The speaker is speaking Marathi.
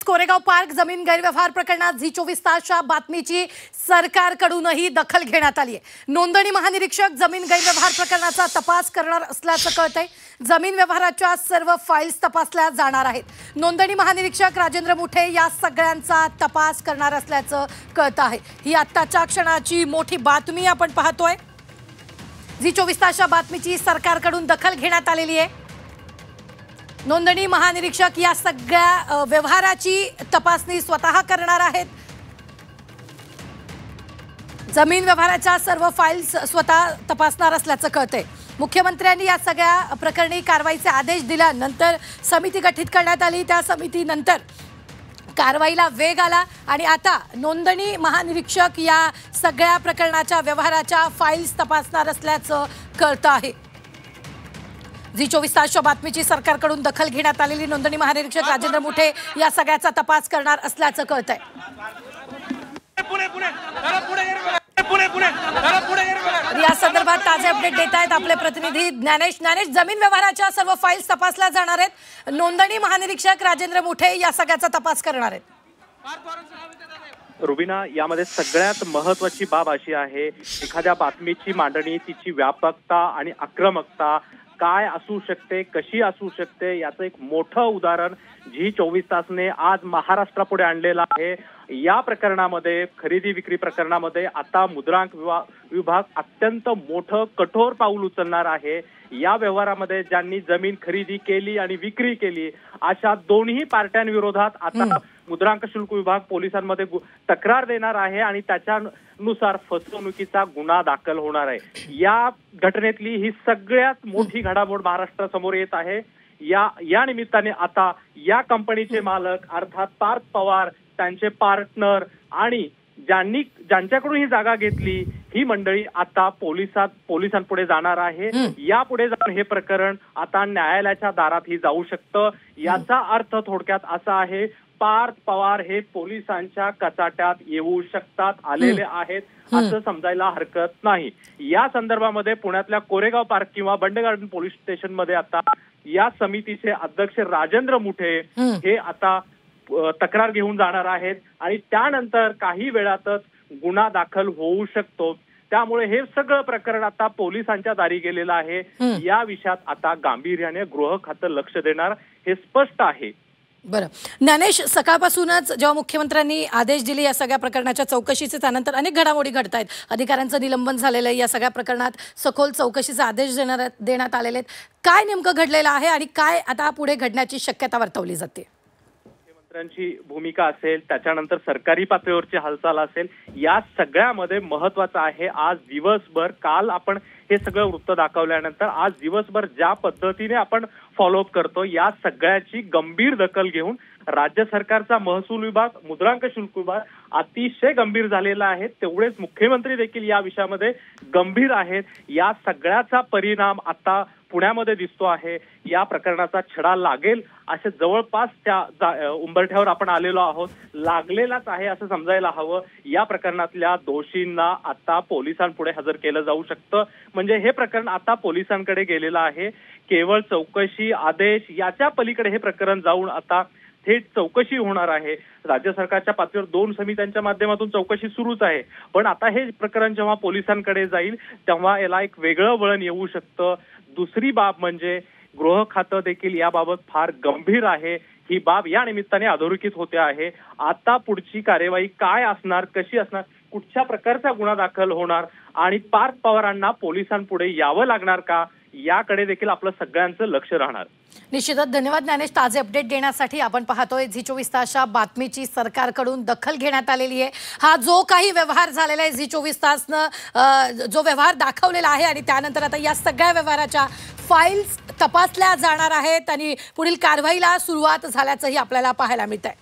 कोरेगाव पार्क जमीन गैरव्यवहार प्रकरणात झी24 तासच्या बातमीची सरकारकडूनही दखल घेण्यात आली आहे। नोंदणी महानिरीक्षक जमीन गैरव्यवहार प्रकरणाचा तपास करणार असल्याचं कळतंय। जमीन व्यवहाराच्या सर्व फाईल्स तपासल्या जाणार आहेत। नोंदणी महानिरीक्षक राजेंद्र मुठे या सगळ्यांचा तपास करणार असल्याचं कळतं आहे। ही आत्ताच्या क्षणाची मोठी बातमी आपण पाहतोय। झी24 तासच्या बातमीची सरकारकडून दखल घेण्यात आलेली आहे। नोंदणी महानिरीक्षक या सगळ्या व्यवहाराची तपासणी स्वतः करणार आहेत। जमीन व्यवहाराच्या सर्व फाईल्स स्वतः तपासणार असल्याचं कळतंय। मुख्यमंत्र्यांनी या सगळ्या प्रकरणी कारवाईचे आदेश दिल्यानंतर समिती गठीत करण्यात आली। त्या समितीनंतर कारवाईला वेग आला आणि आता नोंदणी महानिरीक्षक या सगळ्या प्रकरणाच्या व्यवहाराच्या फाईल्स तपासणार असल्याचं कळतं आहे। झी24 तासच्या बातमीची सरकारकडून दखल घेण्यात आलेली नोंदणी महानिरीक्षक राजेंद्र मुठे या सगळ्याचा तपास करणार असल्याचं कळतंय। या संदर्भात ताजे अपडेट देत आहेत आपले प्रतिनिधी ज्ञानेश। जमीन व्यवहाराच्या सर्व फाईल्स तपासल्या जाणार आहेत। नोंदणी महानिरीक्षक राजेंद्र मुठे या सगळ्याचा तपास करणार आहेत। रुबीना, यामध्ये सगळ्यात महत्त्वाची बाब अशी आहे, एखाद्या बातमीची मांडणी, तिची व्यापकता आणि आक्रमकता काय असू शकते, कशी असू शकते, याचं एक मोठं उदाहरण झी24 तासने आज महाराष्ट्रापुढे आणलेलं आहे। या प्रकरणामध्ये, खरेदी विक्री प्रकरणामध्ये आता मुद्रांक विभाग अत्यंत मोठं कठोर पाऊल उचलणार आहे। या व्यवहारामध्ये ज्यांनी जमीन खरेदी केली आणि विक्री केली अशा दोन्ही पार्ट्यांविरोधात आता मुद्रांक शुल्क विभाग पोलिसांमध्ये तक्रार देणार आहे आणि त्याच्यानुसार फसवणुकीचा गुन्हा दाखल होणार आहे। या घटनेतली ही सगळ्यात मोठी घडामोड महाराष्ट्रासमोर येत आहे। या निमित्ताने आता या कंपनीचे मालक अर्थात पार्थ पवार, त्यांचे पार्टनर आणि ज्यांच्याकडून ही जागा घेतली ही मंडळी आता पोलिसांपुढे जाणार आहे। यापुढे जाऊन हे प्रकरण आता न्यायालयाच्या दारातही जाऊ शकतं। याचा अर्थ थोडक्यात असा आहे, पार्थ पवार हे पोलिसांच्या कचाट्यात येऊ शकतात, आलेले आहेत असं समजायला हरकत नाही। या संदर्भामध्ये पुण्यातल्या कोरेगाव पार्क किंवा बंड गार्डन पोलीस स्टेशन मध्ये आता या समितीचे अध्यक्ष राजेंद्र मुठे हे आता तक्रार घेऊन जाणार आहेत आणि त्यानंतर काही वेळातच गुन्हा दाखल होऊ शकतो। त्यामुळे हे सगळं प्रकरण आता पोलिसांच्या दारी गेलेलं आहे। या विषयात आता गांभीर्याने गृह खातं लक्ष देणार हे स्पष्ट आहे। बरं ज्ञानेश, सकाळपासूनच जेव्हा मुख्यमंत्र्यांनी आदेश दिले या सगळ्या प्रकरणाच्या चौकशीचे, त्यानंतर अनेक घडामोडी घडत आहेत। अधिकाऱ्यांचं निलंबन झालेलं आहे। या सगळ्या प्रकरणात सखोल चौकशीचे आदेश देण्यात आलेले आहेत। काय नेमकं घडलेलं आहे आणि काय आता पुढे घडण्याची शक्यता वर्तवली जाते? मुख्यमंत्र्यांची भूमिका असेल, त्याच्यानंतर सरकारी पातळीवरची हालचाल असेल, या सगळ्यामध्ये महत्वाचं आहे आज दिवसभर, काल आपण हे सगळं वृत्त दाखवल्यानंतर आज दिवसभर ज्या पद्धतीने आपण फॉलोअप करतो या सगळ्याची गंभीर दखल घेऊन राज्य सरकारचा महसूल विभाग, मुद्रांक शुल्क विभाग अतिशय गंभीर झालेला आहे। तेवढेच मुख्यमंत्री देखील या विषयामध्ये गंभीर आहेत। या सगळ्याचा परिणाम आता पुण्यामध्ये दिसतो आहे। या प्रकरणाचा छडा लागेल असे जवळपास त्या उंबरठ्यावर आपण आलेलो आहोत, लागलेलाच आहे असं समजायला हवं। या प्रकरणातल्या दोषींना आता पोलिसांपुढे हजर केलं जाऊ शकतं। म्हणजे हे प्रकरण आता पोलिसांकडे गेलेलं आहे। केवळ चौकशी, आदेश याच्या पलीकडे हे प्रकरण जाऊन आता थेट चौकशी होणार आहे। राज्य सरकारच्या पातळीवर 2 समित्यांच्या माध्यमातून चौकशी सुरूच आहे, पण आता हे प्रकरण जेव्हा पोलिसांकडे जाईल तेव्हा याला एक वेगळं वळण येऊ शकतं। दुसरी बाब म्हणजे गृह खातं देखील याबाबत फार गंभीर आहे। ही बाब या निमित्ताने अधोरेखित होते आहे। आता पुढची कार्यवाही काय असणार, कशी असणार, कुठच्या प्रकारचा गुन्हा दाखल होणार आणि पार्थ पवारांना पोलिसांपुढे यावं लागणार का, याकडे देखील आपलं सगळ्यांचं लक्ष राहणार। निश्चितच धन्यवाद ज्ञानेश ताजे अपडेट देण्यासाठी। आपण पाहतोय झी24 तासच्या बातमीची सरकारकडून दखल घेण्यात आलेली आहे। हा जो काही व्यवहार झालेला आहे, झी24 तासनं जो व्यवहार दाखवलेला आहे आणि त्यानंतर आता या सगळ्या व्यवहाराच्या फाईल्स तपासल्या जाणार आहेत आणि पुढील कारवाईला सुरुवात झाल्याचंही आपल्याला पाहायला मिळतंय।